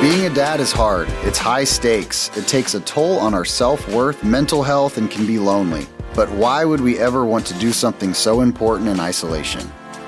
Being a dad is hard. It's high stakes. It takes a toll on our self-worth, mental health, and can be lonely. But why would we ever want to do something so important in isolation?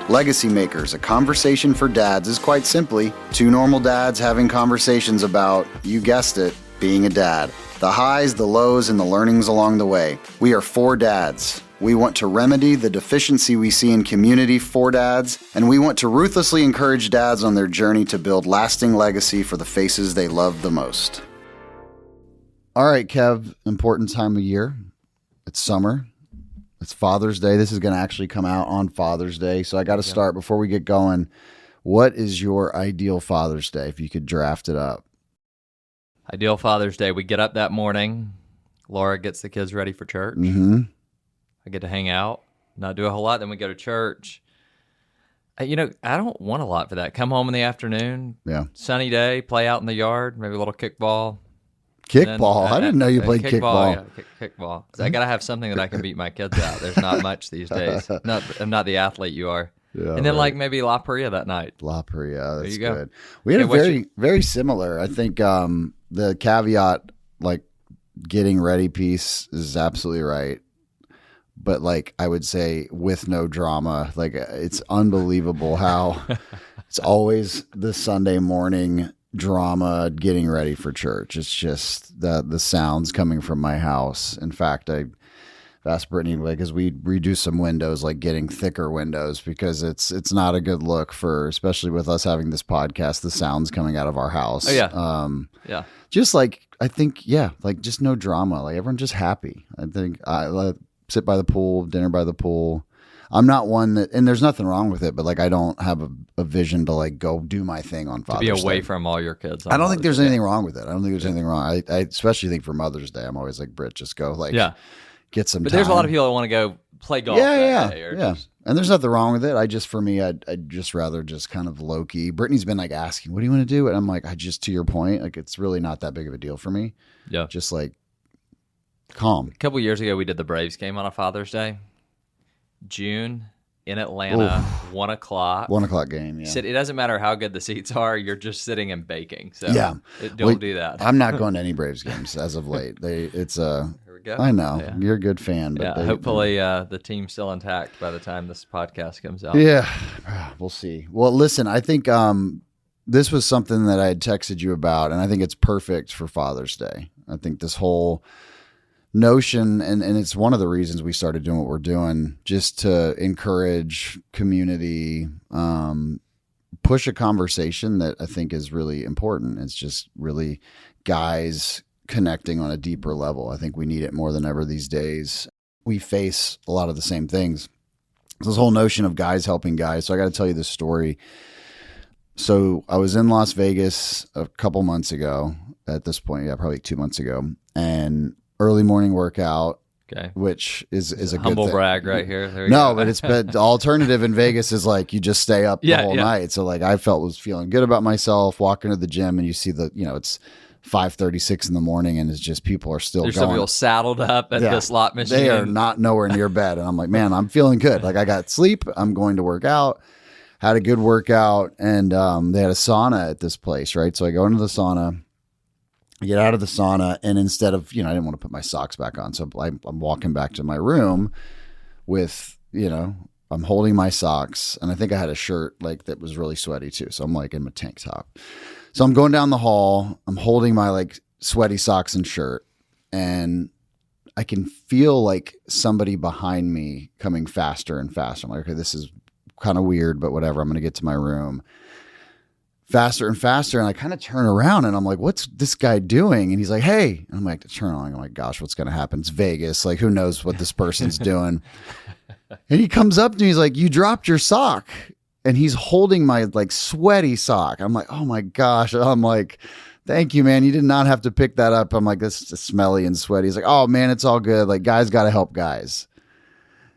Legacy Makers, a conversation for dads, is quite simply two normal dads having conversations about, you guessed it, being a dad. The highs, the lows, and the learnings along the way. We are four dads. We want to remedy the deficiency we see in community for dads, and we want to ruthlessly encourage dads on their journey to build lasting legacy for the faces they love the most. All right, Kev, important time of year. It's summer. It's Father's Day. This is going to actually come out on Father's Day, so I got to start before we get going. What is your ideal Father's Day, if you could draft it up? Ideal Father's Day. We get up that morning. Laura gets the kids ready for church. Mm-hmm. I get to hang out, not do a whole lot. Then we go to church. I don't want a lot for that. Come home in the afternoon. Yeah. Sunny day, play out in the yard, maybe a little kickball. Kickball? I didn't know you played kickball. Yeah, kickball. I got to have something that I can beat my kids out. There's not much these days. I'm not the athlete you are. Yeah, and then maybe La Paria that night. La Paria, that's go. good. We had very similar. I think the caveat, getting ready piece is absolutely right. But I would say with no drama, it's unbelievable how it's always the Sunday morning drama getting ready for church. It's just the sounds coming from my house. In fact, I've asked Brittany, because we redo some windows, getting thicker windows, because it's not a good look for, especially with us having this podcast, the sounds coming out of our house. Oh, yeah. Yeah. Just I think, just no drama. Everyone just happy. I think I sit by the pool, dinner by the pool. I'm not one that, and there's nothing wrong with it, but I don't have a vision to go do my thing on Father's Day. To be away from all your kids. I don't think there's anything wrong with it. I don't think there's anything wrong. I especially think for Mother's Day, I'm always Britt, just go get some time. But there's a lot of people that want to go play golf that day. And there's nothing wrong with it. I'd just rather just kind of low key. Brittany's been asking, what do you want to do? And I'm to your point, it's really not that big of a deal for me. Yeah. Just calm. A couple years ago, we did the Braves game on a Father's Day. June in Atlanta, 1 o'clock. 1 o'clock game, yeah. It doesn't matter how good the seats are, you're just sitting and baking. So don't do that. I'm not going to any Braves games as of late. Here we go. I know. Yeah. You're a good fan. But hopefully the team's still intact by the time this podcast comes out. Yeah, we'll see. Well, listen, I think this was something that I had texted you about, and I think it's perfect for Father's Day. I think this whole notion, and it's one of the reasons we started doing what we're doing, just to encourage community, push a conversation that I think is really important. It's just really guys connecting on a deeper level. I think we need it more than ever these days. We face a lot of the same things. This whole notion of guys helping guys. So I got to tell you this story. So I was in Las Vegas a couple months ago at this point. Yeah, probably 2 months ago. And early morning workout, which is a humble good thing. Brag right here. There you no, go. but the alternative in Vegas is you just stay up the whole night. So I was feeling good about myself, walking to the gym, and you see it's 5:36 in the morning, and it's just people are still There's going. some people saddled up at the slot machine. They are not nowhere near bed, and I'm man, I'm feeling good. I got sleep. I'm going to work out. Had a good workout, and they had a sauna at this place, right? So I go into the sauna. I get out of the sauna, and instead of, I didn't want to put my socks back on. So I'm walking back to my room with, I'm holding my socks, and I think I had a shirt that was really sweaty too. So I'm in my tank top. So I'm going down the hall. I'm holding my sweaty socks and shirt, and I can feel somebody behind me coming faster and faster. I'm okay, this is kind of weird, but whatever. I'm going to get to my room. Faster and faster, and I kind of turn around, and I'm what's this guy doing? And he's hey. And I'm turn on. I'm gosh, what's going to happen? It's Vegas. Who knows what this person's doing? And he comes up to me. He's you dropped your sock. And he's holding my sweaty sock. I'm oh my gosh. I'm thank you, man. You did not have to pick that up. I'm this is smelly and sweaty. He's oh man, it's all good. Guys got to help guys.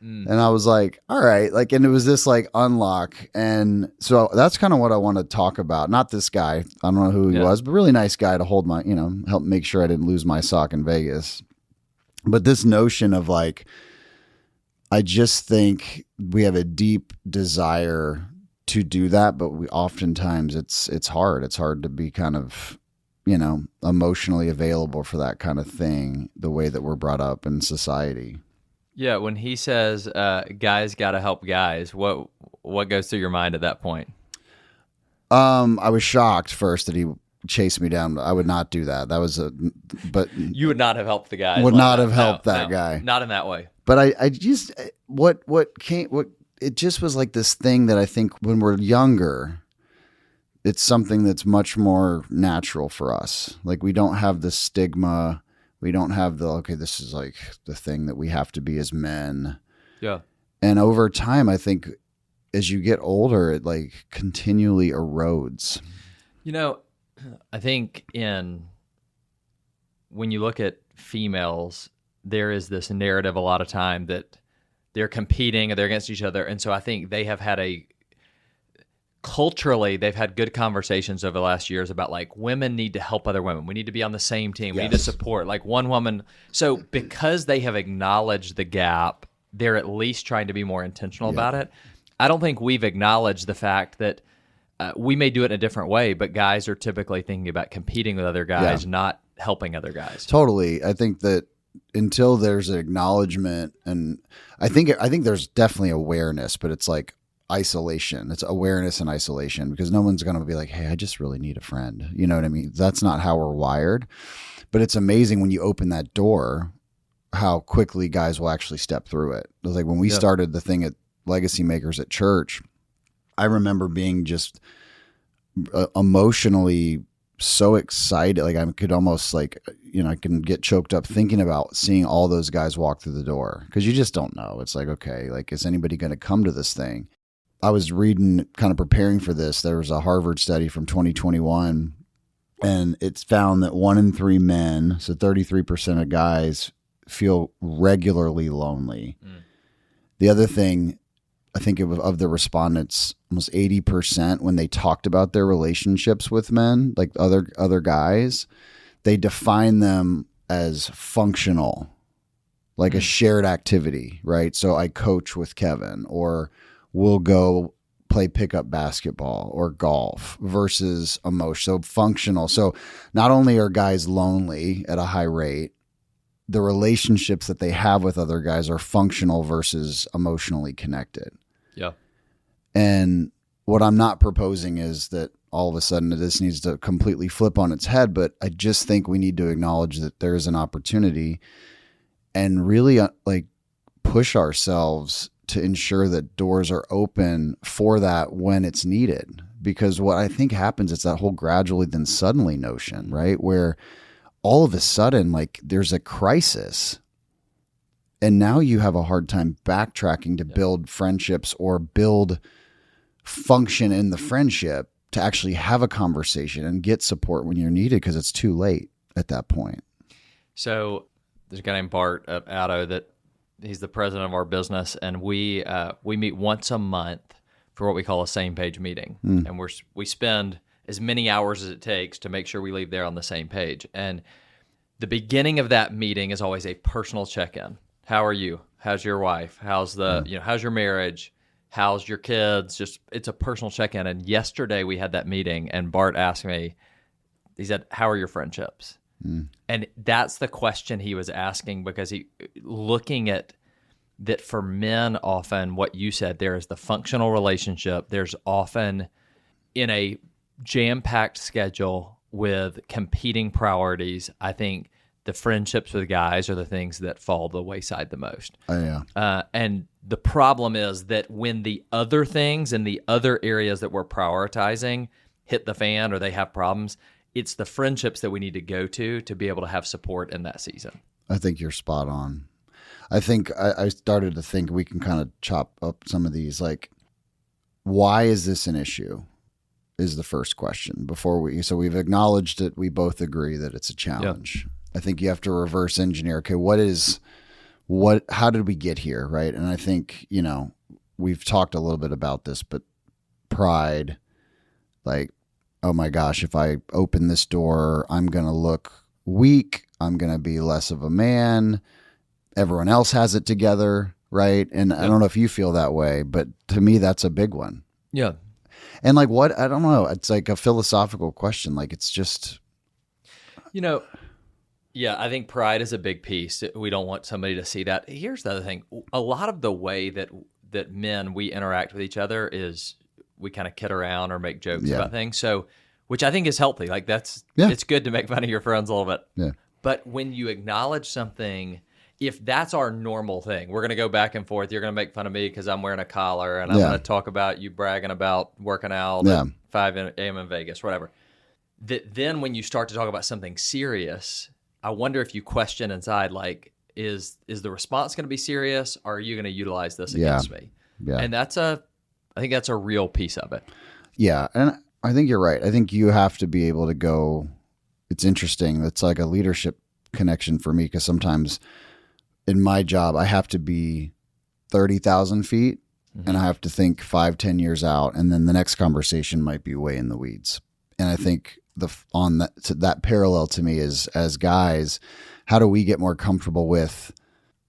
And I was all right. And it was this unlock. And so that's kind of what I want to talk about. Not this guy. I don't know who he was, but really nice guy to hold my, help make sure I didn't lose my sock in Vegas. But this notion of I just think we have a deep desire to do that, but we oftentimes it's hard. It's hard to be kind of emotionally available for that kind of thing, the way that we're brought up in society. Yeah, when he says guys got to help guys, what goes through your mind at that point? I was shocked first that he chased me down. I would not do that. But you would not have helped the guy. Would not have helped that guy. Not in that way. But I just it just was like this thing that I think when we're younger, it's something that's much more natural for us. Like we don't have the stigma. We don't have this is like the thing that we have to be as men. Yeah. And over time, I think as you get older, it like continually erodes. I think when you look at females, there is this narrative a lot of time that they're competing or they're against each other. And so I think they have had culturally, they've had good conversations over the last years about like women need to help other women. We need to be on the same team. We need to support like one woman. So because they have acknowledged the gap, they're at least trying to be more intentional about it. I don't think we've acknowledged the fact that we may do it in a different way, but guys are typically thinking about competing with other guys, not helping other guys. Totally. I think that until there's an acknowledgement, and I think there's definitely awareness, but it's like isolation. It's awareness and isolation, because no one's going to be like, hey, I just really need a friend. You know what I mean? That's not how we're wired. But it's amazing when you open that door, how quickly guys will actually step through it. It was like when we started the thing at Legacy Makers at church, I remember being just emotionally so excited. Like I could almost I can get choked up thinking about seeing all those guys walk through the door, because you just don't know. It's like, okay, like, is anybody going to come to this thing? I was reading, kind of preparing for this. There was a Harvard study from 2021, and it's found that 1 in 3 men, so 33% of guys, feel regularly lonely. The other thing, I think of the respondents, almost 80%, when they talked about their relationships with men, like other guys, they define them as functional, like a shared activity, right? So I coach with Kevin, or we'll go play pickup basketball or golf, versus emotion. So functional. So not only are guys lonely at a high rate, the relationships that they have with other guys are functional versus emotionally connected. Yeah. And what I'm not proposing is that all of a sudden this needs to completely flip on its head, but I just think we need to acknowledge that there is an opportunity and really push ourselves to ensure that doors are open for that when it's needed. Because what I think happens, it's that whole gradually then suddenly notion, right? Where all of a sudden, there's a crisis, and now you have a hard time backtracking to build friendships or build function in the friendship to actually have a conversation and get support when you're needed, because it's too late at that point. So there's a guy named Bart at Addo that he's the president of our business, and we meet once a month for what we call a same page meeting, and we spend as many hours as it takes to make sure we leave there on the same page. And the beginning of that meeting is always a personal check-in. How are you? How's your wife? How's how's your marriage? How's your kids? It's a personal check-in. And yesterday we had that meeting, and Bart asked me, he said, how are your friendships? And that's the question he was asking, because looking at that for men, often what you said, there is the functional relationship. There's often in a jam-packed schedule with competing priorities, I think the friendships with guys are the things that fall the wayside the most. Oh, yeah. And the problem is that when the other things and the other areas that we're prioritizing hit the fan or they have problems, it's the friendships that we need to go to be able to have support in that season. I think you're spot on. I think I started to think we can kind of chop up some of these, like, why is this an issue? Is the first question so we've acknowledged it. We both agree that it's a challenge. Yep. I think you have to reverse engineer. Okay, how did we get here? Right. And I think, we've talked a little bit about this, but pride, like, oh my gosh, if I open this door, I'm going to look weak. I'm going to be less of a man. Everyone else has it together. Right. And yep. I don't know if you feel that way, but to me, that's a big one. Yeah. And I don't know. It's like a philosophical question. Like, it's just, Yeah, I think pride is a big piece. We don't want somebody to see that. Here's the other thing. A lot of the way that men, we interact with each other is we kind of kid around or make jokes about things. So, which I think is healthy. Like it's good to make fun of your friends a little bit. Yeah. But when you acknowledge something, if that's our normal thing, we're going to go back and forth. You're going to make fun of me because I'm wearing a collar, and I'm going to talk about you bragging about working out at 5 a.m. in Vegas, whatever. Then when you start to talk about something serious, I wonder if you question inside, like, is the response going to be serious, or are you going to utilize this against me? Yeah. And I think that's a real piece of it. Yeah. And I think you're right. I think you have to be able to go, it's interesting. It's like a leadership connection for me, because sometimes in my job, I have to be 30,000 feet and I have to think 5-10 years out. And then the next conversation might be way in the weeds. And I think that parallel to me is, as guys, how do we get more comfortable with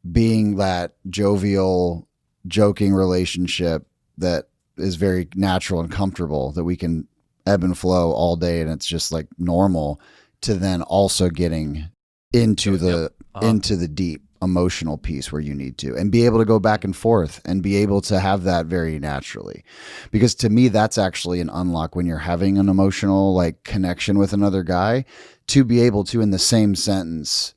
being that jovial, joking relationship that is very natural and comfortable, that we can ebb and flow all day and it's just like normal, to then also getting into the deep emotional piece where you need to, and be able to go back and forth and be able to have that very naturally. Because to me, that's actually an unlock when you're having an emotional like connection with another guy, to be able to, in the same sentence,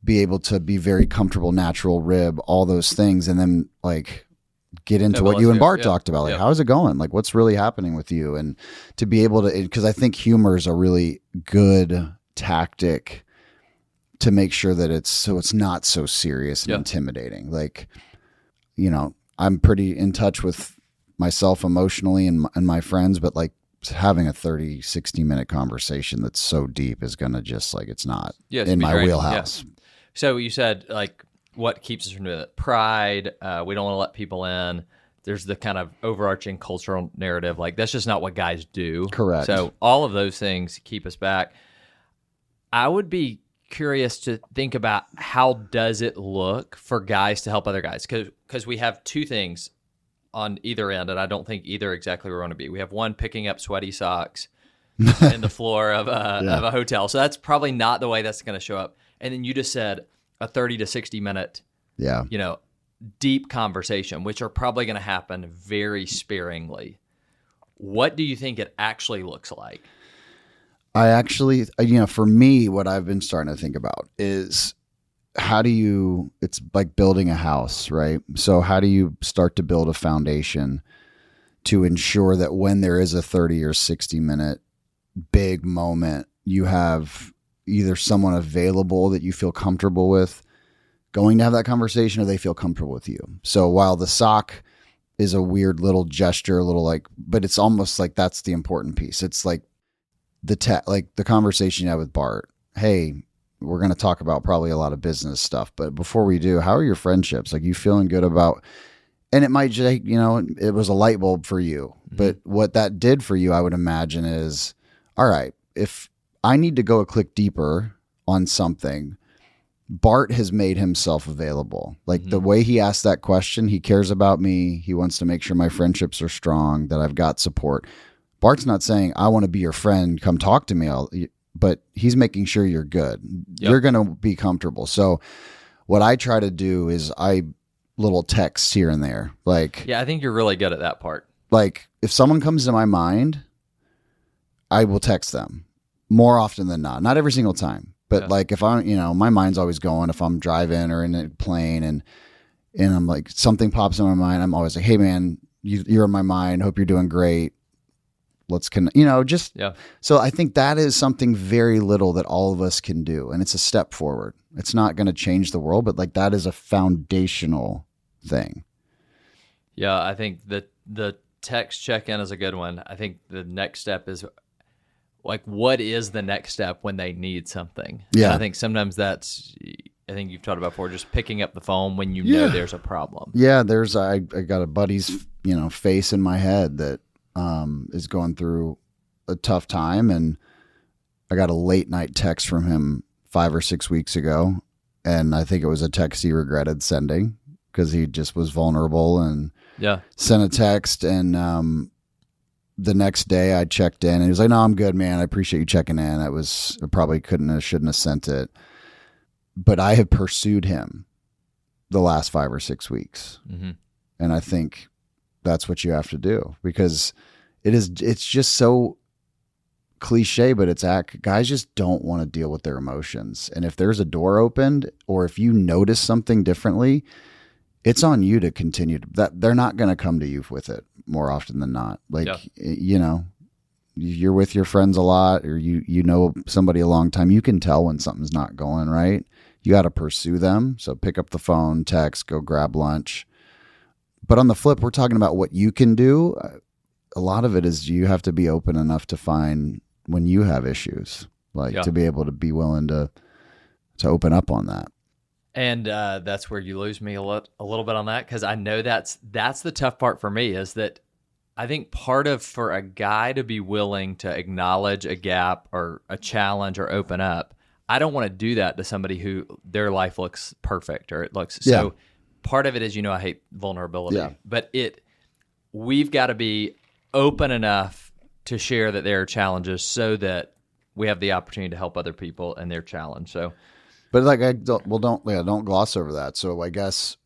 be able to be very comfortable, natural, rib, all those things. And then like get into what you and Bart talked about. Like, how's it going? Like, what's really happening with you? And to be able to, because I think humor is a really good tactic to make sure that it's not so serious and intimidating. Like, I'm pretty in touch with myself emotionally and my friends, but like having a 30-60 minute conversation that's so deep is going to just like, it's not in my wheelhouse. Yeah. So you said like, what keeps us from doing it? Pride. We don't want to let people in. There's the kind of overarching cultural narrative. Like, that's just not what guys do. Correct. So all of those things keep us back. I would be curious to think about, how does it look for guys to help other guys? Because we have two things on either end, and I don't think either exactly where we want to be. We have one, picking up sweaty socks in the floor of a hotel. So that's probably not the way that's going to show up. And then you just said a 30 to 60 minute, deep conversation, which are probably going to happen very sparingly. What do you think it actually looks like? I actually, for me, what I've been starting to think about is it's like building a house, right? So how do you start to build a foundation to ensure that when there is a 30 or 60 minute big moment, you have either someone available that you feel comfortable with going to have that conversation, or they feel comfortable with you. So while the sock is a weird little gesture, but it's almost like that's the important piece. It's like the conversation you had with Bart. Hey, we're going to talk about probably a lot of business stuff, but before we do, how are your friendships? Like, you feeling good about, and it might just, it was a light bulb for you, but what that did for you, I would imagine, is, all right, if I need to go a click deeper on something, Bart has made himself available. Like the way he asked that question, he cares about me. He wants to make sure my friendships are strong, that I've got support. Bart's not saying, I want to be your friend, come talk to me, but he's making sure you're good. Yep. You're going to be comfortable. So what I try to do is little texts here and there. Like, I think you're really good at that part. Like, if someone comes to my mind, I will text them more often than not every single time. But like, if my mind's always going, if I'm driving or in a plane and I'm like, something pops in my mind, I'm always like, hey man, you're in my mind. Hope you're doing great. Let's So I think that is something very little that all of us can do. And it's a step forward. It's not going to change the world, but like, that is a foundational thing. Yeah. I think that the text check-in is a good one. I think the next step is like, what is the next step when they need something? Yeah. And I think sometimes I think you've talked about before, just picking up the phone when you know there's a problem. Yeah. I got a buddy's, face in my head that is going through a tough time, and I got a late night text from him 5 or 6 weeks ago, and I think it was a text he regretted sending because he just was vulnerable and sent a text, and the next day I checked in and he was like, no, I'm good, man. I appreciate you checking in. I probably shouldn't have sent it. But I have pursued him the last 5 or 6 weeks. Mm-hmm. And I think that's what you have to do, because it's just so cliche, but guys just don't want to deal with their emotions. And if there's a door opened, or if you notice something differently, it's on you to continue that. They're not going to come to you with it more often than not. Like, you're with your friends a lot, or you know somebody a long time. You can tell when something's not going right. You got to pursue them. So pick up the phone, text, go grab lunch. But on the flip, we're talking about what you can do. A lot of it is you have to be open enough to find when you have issues, to be able to be willing to open up on that. And that's where you lose me a little bit on that, because I know that's the tough part for me, is that I think for a guy to be willing to acknowledge a gap or a challenge or open up, I don't want to do that to somebody who their life looks perfect, or it looks so. Part of it is, I hate vulnerability, but we've got to be open enough to share that there are challenges, so that we have the opportunity to help other people in their challenge. So, but don't gloss over that. So I guess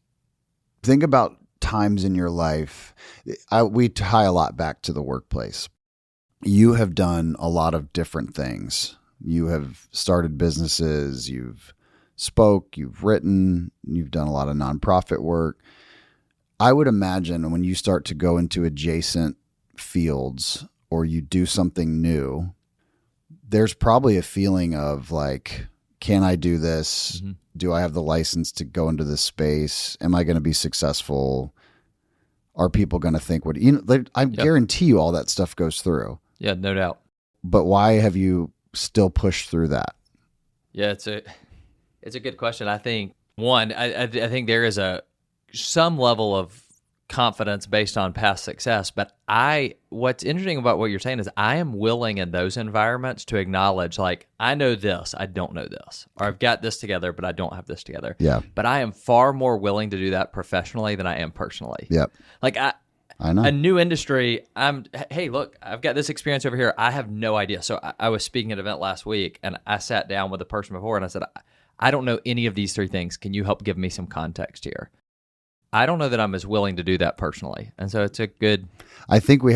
think about times in your life. We tie a lot back to the workplace. You have done a lot of different things. You have started businesses, you've spoke, you've written, you've done a lot of nonprofit work. I would imagine when you start to go into adjacent fields, or you do something new, there's probably a feeling of like, can I do this? Mm-hmm. Do I have the license to go into this space? Am I going to be successful? Are people going to think I guarantee you all that stuff goes through. Yeah, no doubt. But why have you still pushed through that? Yeah, it's a good question. I think I think there is some level of confidence based on past success, but what's interesting about what you're saying is I am willing in those environments to acknowledge, like, I know this, I don't know this, or I've got this together, but I don't have this together. Yeah. But I am far more willing to do that professionally than I am personally. Yep. Like I know. A new industry, hey, look, I've got this experience over here. I have no idea. So I was speaking at an event last week, and I sat down with a person before, and I said, I don't know any of these 3 things. Can you help give me some context here? I don't know that I'm as willing to do that personally. And so it's a good unlock. I think we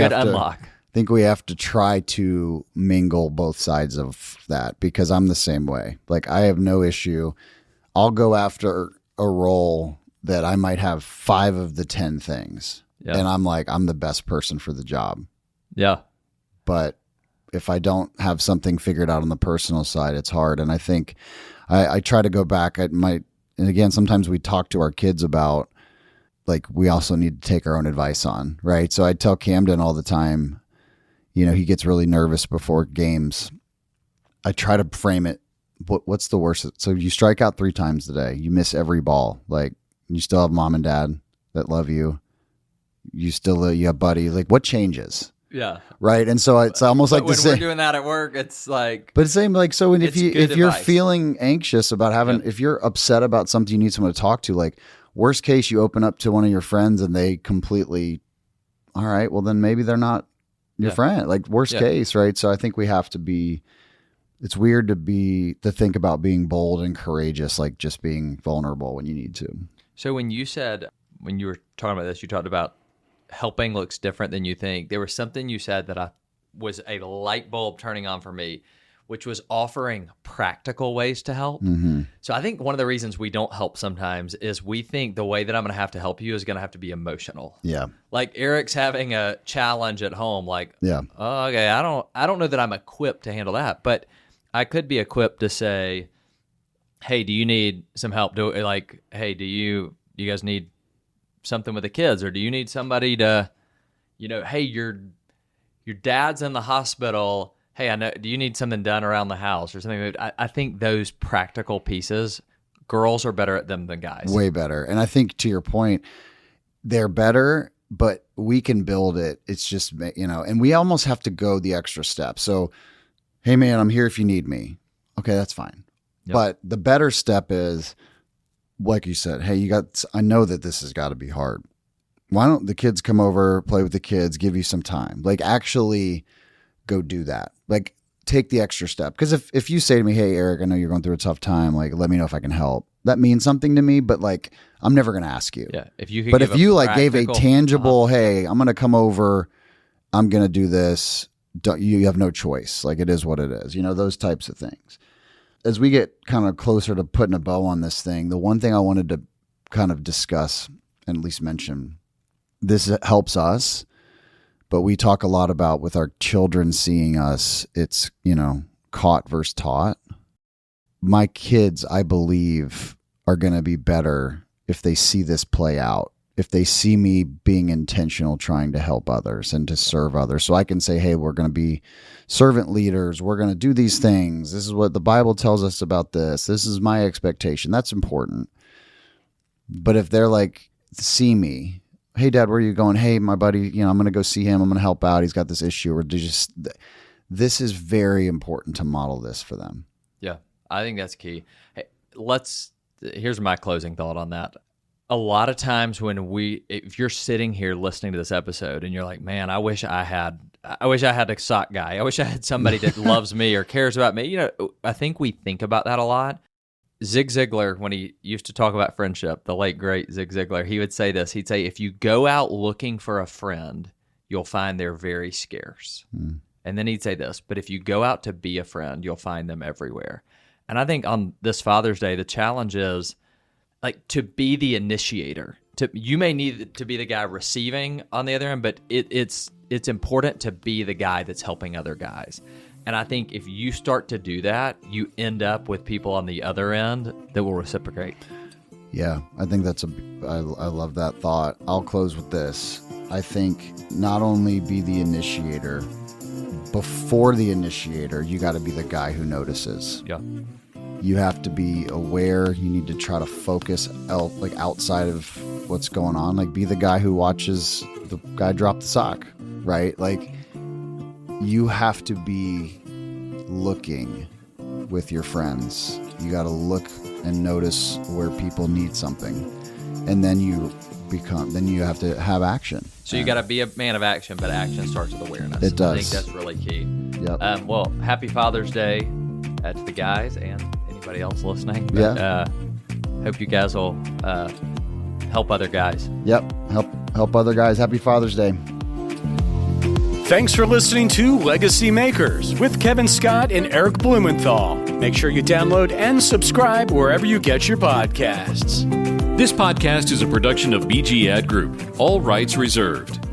have to try to mingle both sides of that, because I'm the same way. Like, I have no issue. I'll go after a role that I might have 5 of the 10 things. Yeah. And I'm like, I'm the best person for the job. Yeah. But if I don't have something figured out on the personal side, it's hard. And I think I try to go back. And again, sometimes we talk to our kids about, like, we also need to take our own advice on, right? So I tell Camden all the time, he gets really nervous before games. I try to frame it. What's the worst? So you strike out 3 times today. You miss every ball. Like, you still have mom and dad that love you. You have buddy. Like, what changes? Yeah. Right. And so it's almost like when we're doing that at work, it's like. But it's same, like, so if you're feeling anxious about if you're upset about something, you need someone to talk to, like, worst case, you open up to one of your friends and they completely, all right, well then maybe they're not your friend. Like, worst case, right? So I think we have to be, it's weird to think about being bold and courageous, like just being vulnerable when you need to. So when you were talking about this, you talked about helping looks different than you think. There was something you said that was a light bulb turning on for me, which was offering practical ways to help. Mm-hmm. So I think one of the reasons we don't help sometimes is we think the way that I'm going to have to help you is going to have to be emotional. Yeah. Like, Eric's having a challenge at home. Like, yeah. Oh, okay, I don't know that I'm equipped to handle that, but I could be equipped to say, hey, do you need some help? Hey, do you guys need something with the kids, or do you need somebody to, hey, your dad's in the hospital. Hey, I know. Do you need something done around the house or something? I think those practical pieces, girls are better at them than guys. Way better. And I think, to your point, they're better, but we can build it. It's just, and we almost have to go the extra step. So, hey man, I'm here if you need me. Okay, that's fine. Yep. But the better step is, like you said, hey, I know that this has got to be hard. why don't the kids come over, play with the kids, give you some time? Like, actually go do that. Like, take the extra step. Because if you say to me, hey, Eric, I know you're going through a tough time. Like, let me know if I can help. That means something to me, but like, I'm never going to ask you. Yeah. If you could but give if you a like gave a practical- tangible, hey, I'm going to come over, I'm going to do this. You have no choice. Like, it is what it is. Those types of things. As we get kind of closer to putting a bow on this thing, the one thing I wanted to kind of discuss and at least mention, this helps us, but we talk a lot about with our children seeing us, it's, caught versus taught. My kids, I believe, are going to be better if they see this play out, if they see me being intentional, trying to help others and to serve others. So I can say, hey, we're going to be servant leaders. We're going to do these things. This is what the Bible tells us about this. This is my expectation. That's important. But if they're like, see me, hey, Dad, where are you going? Hey, my buddy, I'm going to go see him. I'm going to help out. He's got this issue. Or this is very important to model this for them. Yeah, I think that's key. Hey, here's my closing thought on that. A lot of times if you're sitting here listening to this episode and you're like, man, I wish I had a sock guy. I wish I had somebody that loves me or cares about me. I think we think about that a lot. Zig Ziglar, when he used to talk about friendship, the late, great Zig Ziglar, he would say this. He'd say, if you go out looking for a friend, you'll find they're very scarce. And then he'd say this, but if you go out to be a friend, you'll find them everywhere. And I think on this Father's Day, the challenge is like to be the initiator. You may need to be the guy receiving on the other end, but it's important to be the guy that's helping other guys. And I think if you start to do that, you end up with people on the other end that will reciprocate. Yeah, I think I love that thought. I'll close with this. I think not only be the initiator, before the initiator, you got to be the guy who notices. Yeah. You have to be aware. You need to try to focus outside of what's going on. Like, be the guy who watches the guy drop the sock, right? Like, you have to be looking with your friends. You got to look and notice where people need something. And then you have to have action. So you got to be a man of action, but action starts with awareness. It does. I think that's really key. Yep. Well, happy Father's Day to the guys and anybody else listening. But, Yeah. Hope you guys will help other guys. Yep. Help other guys. Happy Father's Day. Thanks for listening to Legacy Makers with Kevin Scott and Eric Blumenthal. Make sure you download and subscribe wherever you get your podcasts. This podcast is a production of BG Ad Group. All rights reserved.